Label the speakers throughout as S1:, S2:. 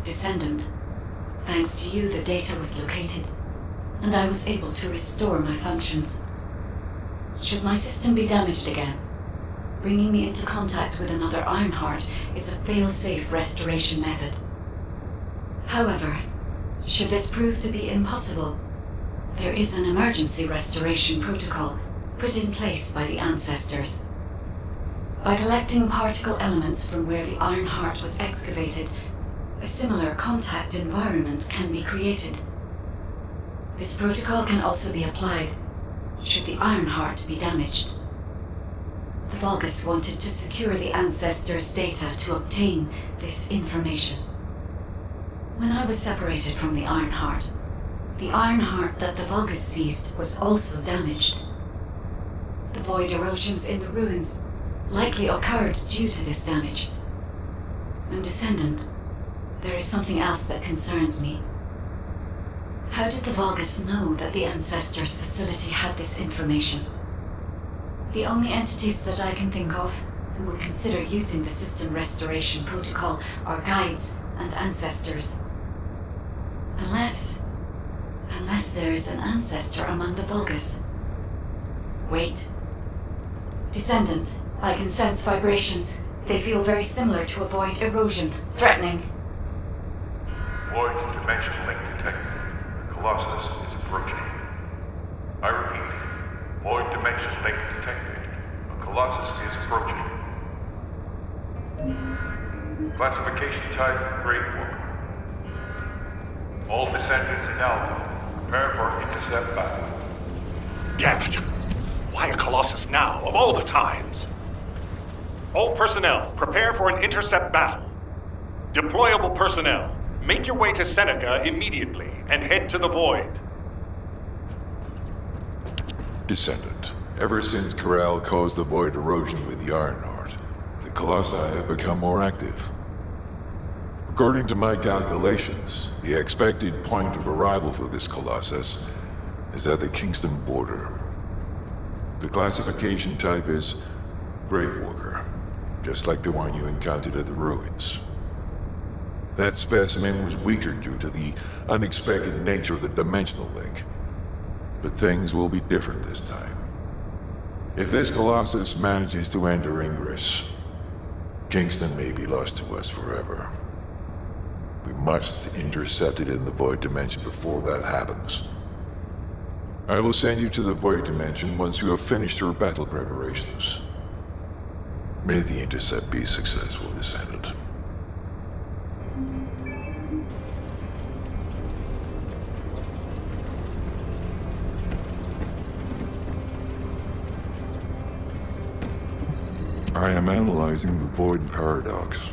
S1: Descendant. Thanks to you, the data was located, and I was able to restore my functions. Should my system be damaged again, bringing me into contact with another Ironheart is a fail-safe restoration method. However, should this prove to be impossible, there is an emergency restoration protocol put in place by the ancestors. By collecting particle elements from where the Ironheart was excavated, a similar contact environment can be created. This protocol can also be applied should the Ironheart be damaged. The Vulgus wanted to secure the ancestors' data to obtain this information. When I was separated from the Ironheart that the Vulgus seized was also damaged. The void erosions in the ruins likely occurred due to this damage. And Descendant, there is something else that concerns me. How did the Vulgus know that the Ancestors' facility had this information? The only entities that I can think of who would consider using the system restoration protocol are guides and ancestors. Unless there is an ancestor among the Vulgus. Wait. Descendant, I can sense vibrations. They feel very similar to a void erosion, threatening.
S2: Void dimension link detected. The Colossus is approaching. I repeat, void dimension link detected. A Colossus is approaching. Classification type, Great Walker. All descendants in Alpha, prepare for intercept battle.
S3: Damn it! Why a Colossus now, of all the times? All personnel, prepare for an intercept battle. Deployable personnel, make your way to Seneca immediately and head to the Void.
S4: Descendant, ever since Corral caused the void erosion with the Ironheart, the Colossi have become more active. According to my calculations, the expected point of arrival for this Colossus is at the Kingston border. The classification type is Gravewalker, just like the one you encountered at the ruins. That specimen was weaker due to the unexpected nature of the dimensional link, but things will be different this time. If this Colossus manages to enter Ingress, Kingston may be lost to us forever. We must intercept it in the Void Dimension before that happens. I will send you to the Void Dimension once you have finished your battle preparations. May the intercept be successful, Descendant. I am analyzing the Void Paradox.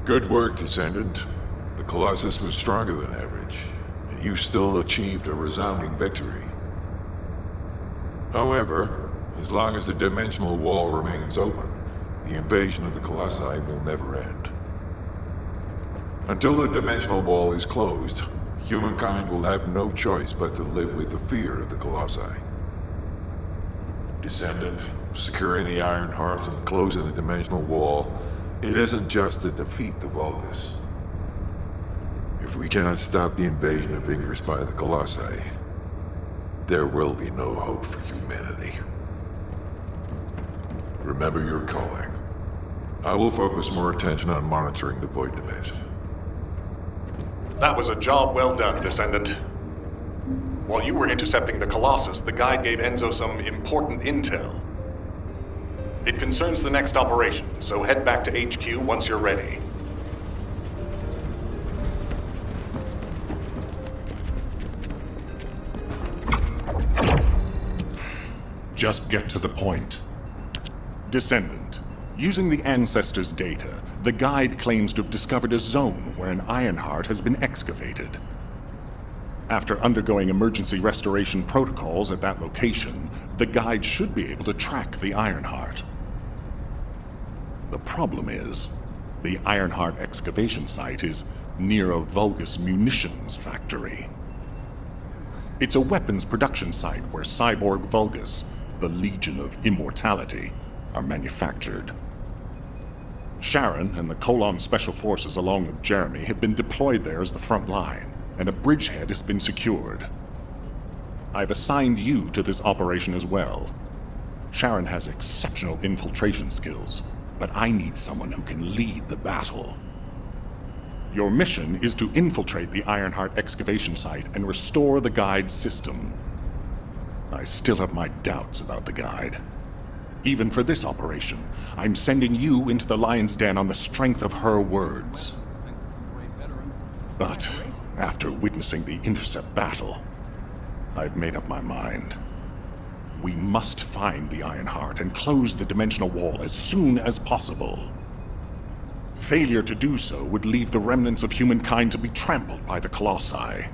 S4: Good work, Descendant. The Colossus was stronger than average, and you still achieved a resounding victory. However, as long as the dimensional wall remains open, the invasion of the Colossi will never end. Until the dimensional wall is closed, humankind will have no choice but to live with the fear of the Colossi. Descendant, securing the Iron Hearth and closing the dimensional wall, it isn't just to defeat the Vulgus. If we cannot stop the invasion of Ingress by the Colossi, there will be no hope for humanity. Remember your calling. I will focus more attention on monitoring the Void Dimension.
S3: That was a job well done, Descendant. While you were intercepting the Colossus, the guide gave Enzo some important intel. It concerns the next operation, so head back to HQ once you're ready. Just get to the point. Descendant, using the Ancestors' data, the guide claims to have discovered a zone where an Ironheart has been excavated. After undergoing emergency restoration protocols at that location, the guide should be able to track the Ironheart. The problem is, the Ironheart excavation site is near a Vulgus munitions factory. It's a weapons production site where cyborg Vulgus, the Legion of Immortality, are manufactured. Sharon and the Colon Special Forces along with Jeremy have been deployed there as the front line, and a bridgehead has been secured. I've assigned you to this operation as well. Sharon has exceptional infiltration skills, but I need someone who can lead the battle. Your mission is to infiltrate the Ironheart excavation site and restore the guide's system. I still have my doubts about the guide. Even for this operation, I'm sending you into the Lion's Den on the strength of her words. But after witnessing the intercept battle, I've made up my mind. We must find the Ironheart and close the dimensional wall as soon as possible. Failure to do so would leave the remnants of humankind to be trampled by the Colossi,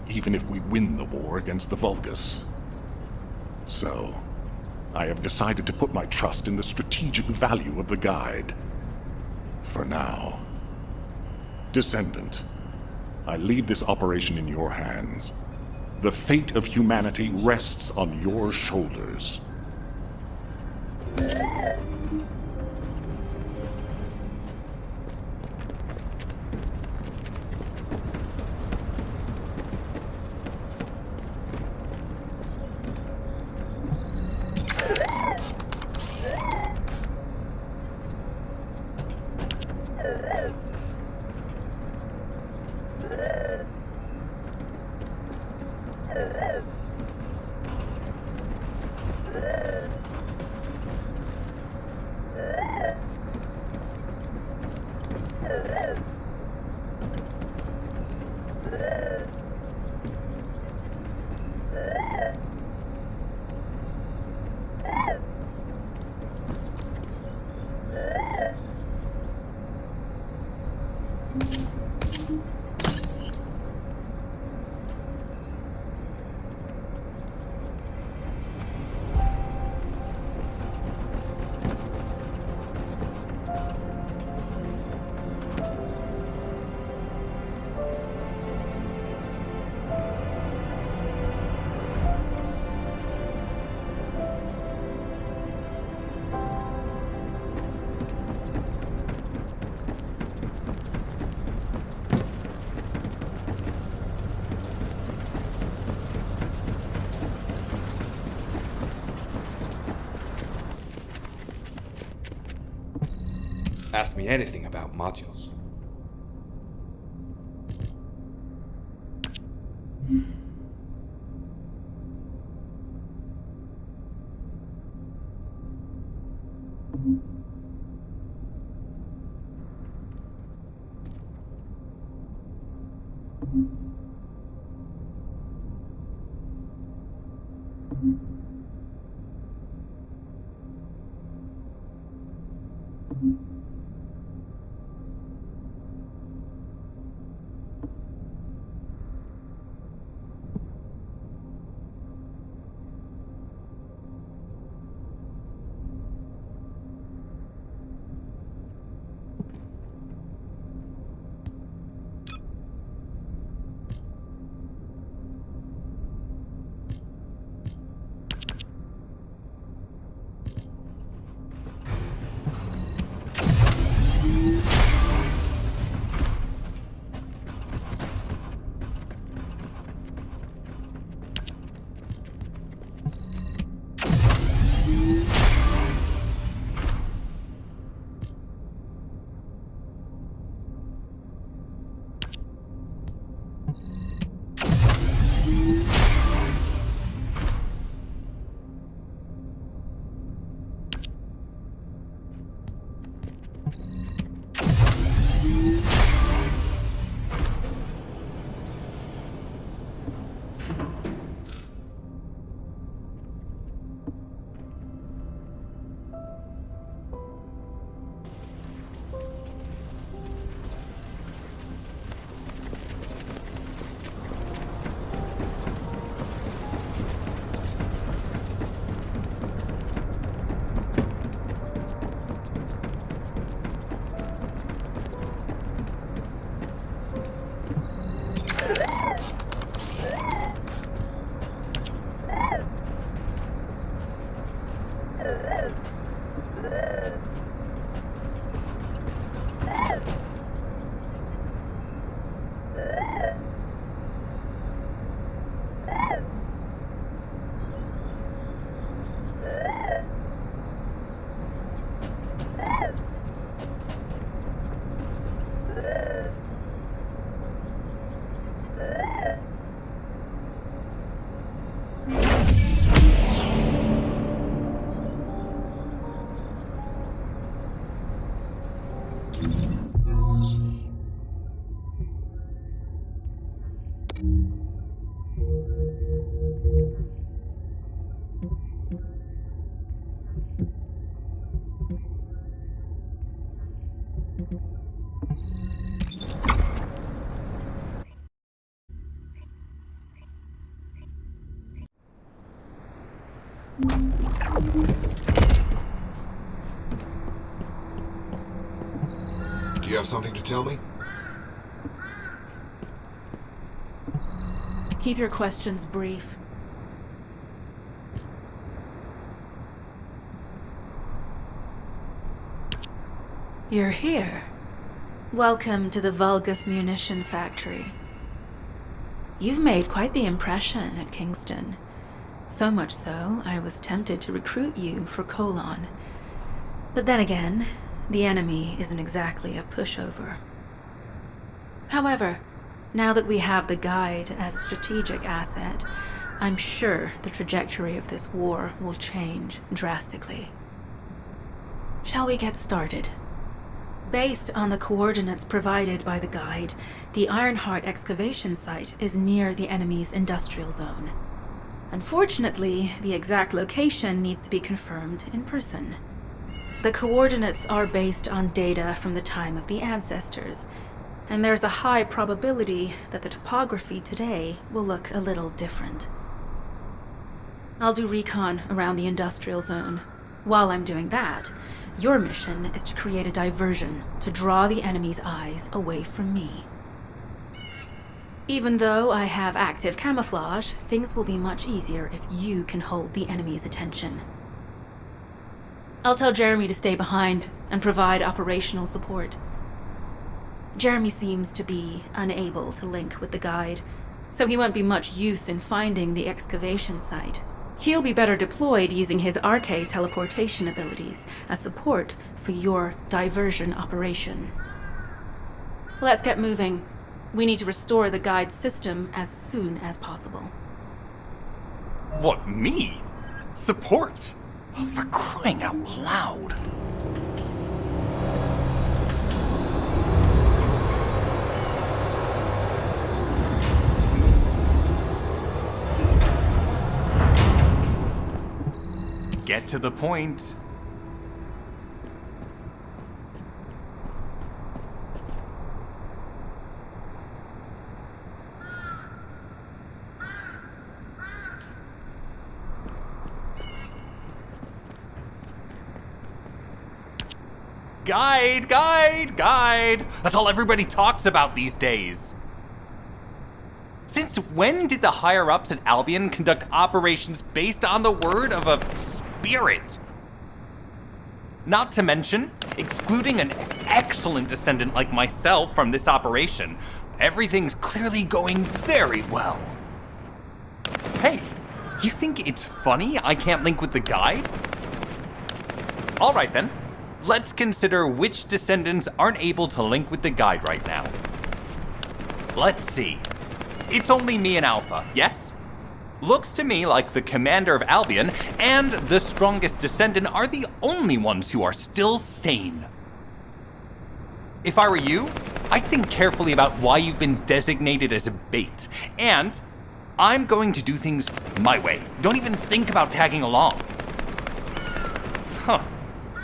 S3: even if we win the war against the Vulgus. So, I have decided to put my trust in the strategic value of the guide. For now. Descendant, I leave this operation in your hands. The fate of humanity rests on your shoulders.
S5: Ask me anything about modules.
S6: Do you have something to tell me?
S7: Keep your questions brief. You're here. Welcome to the Vulgus Munitions Factory. You've made quite the impression at Kingston. So much so, I was tempted to recruit you for Colon. But then again, the enemy isn't exactly a pushover. However, now that we have the guide as a strategic asset, I'm sure the trajectory of this war will change drastically. Shall we get started? Based on the coordinates provided by the guide, the Ironheart excavation site is near the enemy's industrial zone. Unfortunately, the exact location needs to be confirmed in person. The coordinates are based on data from the time of the ancestors, and there's a high probability that the topography today will look a little different. I'll do recon around the industrial zone. While I'm doing that, your mission is to create a diversion to draw the enemy's eyes away from me. Even though I have active camouflage, things will be much easier if you can hold the enemy's attention. I'll tell Jeremy to stay behind and provide operational support. Jeremy seems to be unable to link with the guide, so he won't be much use in finding the excavation site. He'll be better deployed using his RK teleportation abilities as support for your diversion operation. Let's get moving. We need to restore the guide's system as soon as possible.
S3: What, me? Support? Oh, for crying out loud. Get to the point. Guide, guide, guide. That's all everybody talks about these days. Since when did the higher-ups at Albion conduct operations based on the word of a spirit? Not to mention, excluding an excellent descendant like myself from this operation, everything's clearly going very well. Hey, you think it's funny I can't link with the guide? All right then. Let's consider which descendants aren't able to link with the guide right now. Let's see.
S8: It's only me and Alpha, yes? Looks to me like the commander of Albion and the strongest Descendant are the only ones who are still sane. If I were you, I'd think carefully about why you've been designated as a bait. And I'm going to do things my way. Don't even think about tagging along. Huh.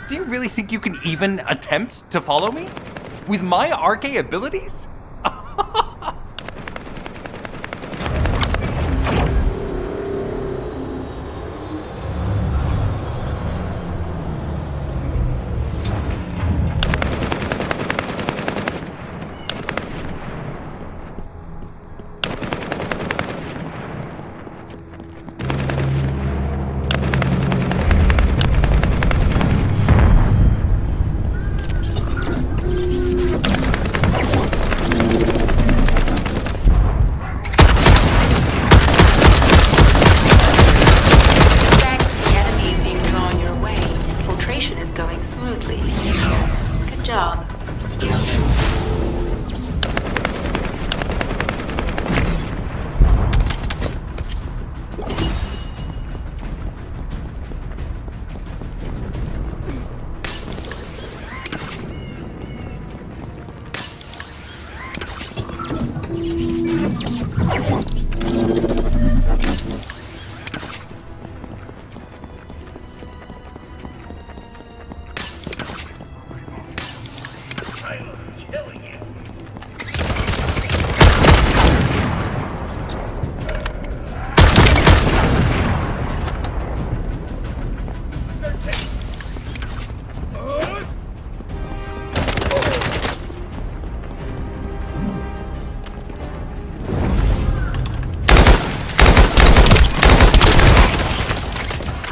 S8: Do you really think you can even attempt to follow me? With my Arche abilities?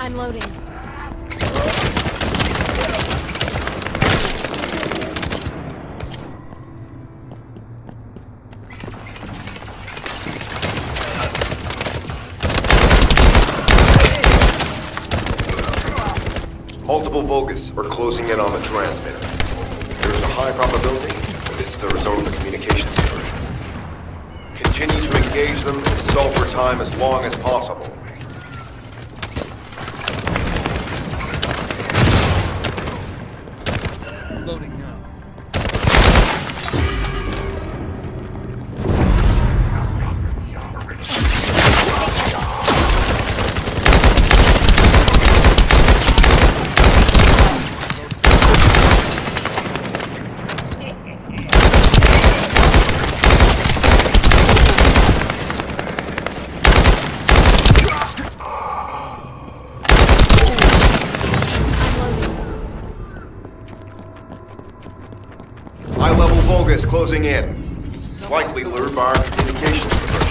S7: I'm loading.
S6: Multiple Vulgus are closing in on the transmitter. There's a high probability that this is the result of the communications diversion. Continue to engage them and stall for time as long as possible.
S5: Loading now.
S6: High-level Vulgus closing in. Likely lured by our communications diversion.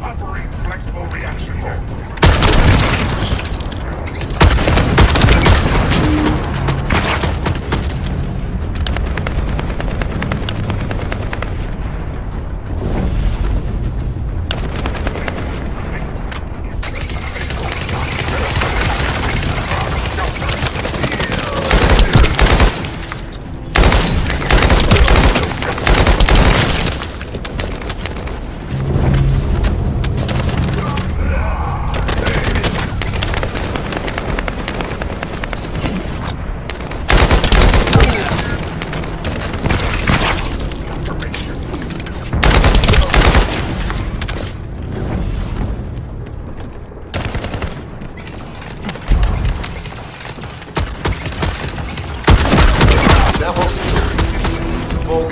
S2: Operate flexible reaction mode.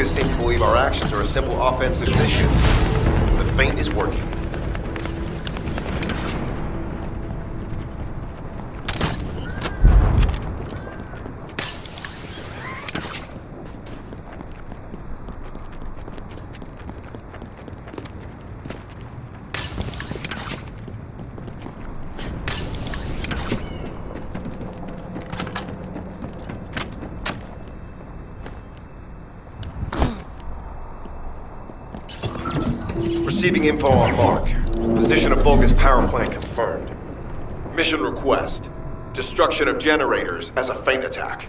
S6: Seem to believe our actions are a simple offensive mission. The feint is working. Receiving info on mark. Position of Vulgus power plant confirmed. Mission request. Destruction of generators as a feint attack.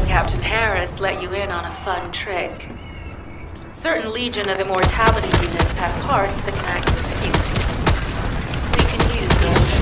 S7: Captain Harris let you in on a fun trick. Certain Legion of Immortality units have cards that can act as fuses. We can use those.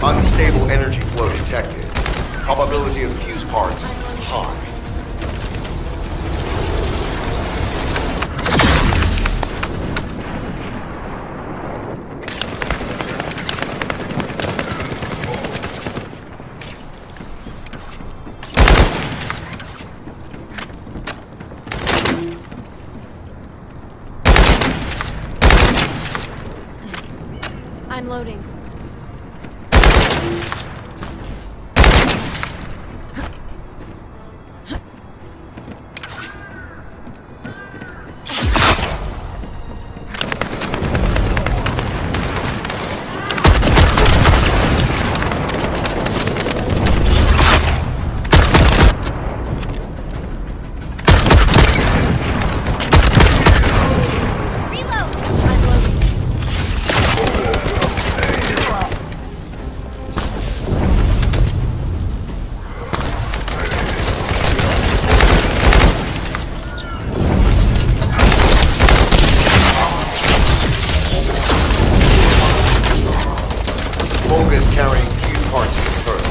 S6: Unstable energy flow detected. Probability of fuse parts high.
S9: I'm loading. Reload! I'm loading.
S6: Volga is carrying fuse parts confirmed.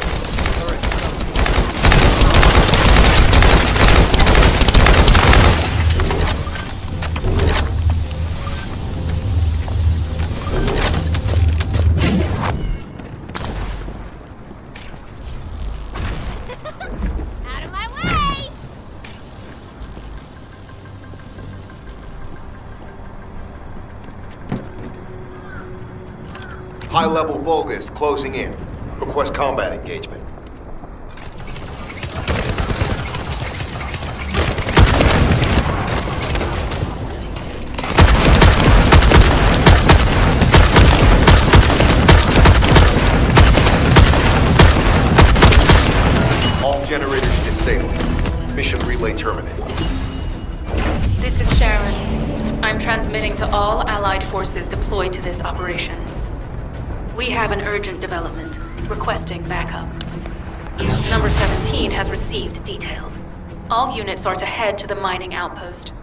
S9: Out of my way!
S6: High-level Volga is closing in. Request combat engagement. All generators disabled. Mission relay terminated.
S7: This is Sharon. I'm transmitting to all Allied forces deployed to this operation. We have an urgent development, requesting backup. Number 17 has received details. All units are to head to the mining outpost.